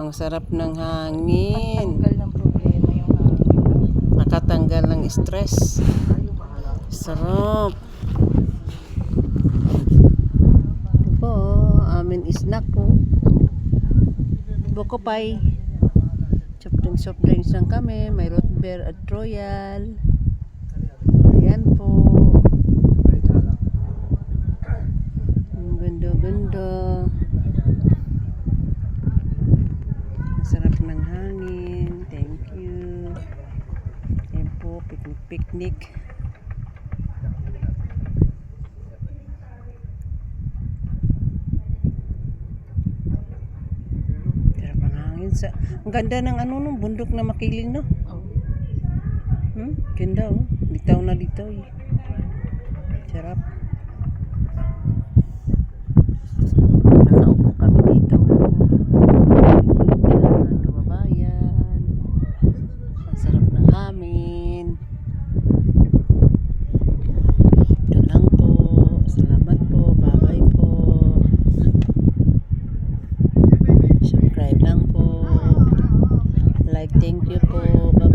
Ang sarap ng hangin. Tanggal ng problema yung hangin. Nakatanggal ng stress. Sarap. Ito po, amin snack po. Buko pie. Soft drinks lang kami. May root beer at royal. Ayan po. Ang ganda-ganda. Ang sarap ng hangin. Thank you. Ayan po, picnic. Ang ganda ng nung bundok na makiling, no? Ganda, oh. Bitaw na dito, eh. Sarap. Nakaupo kami dito. Ayan, kababayan. Ang sarap ng amin. Ito lang po. Salamat po. Bye-bye po. Subscribe lang po. Like, thank you po. Bye.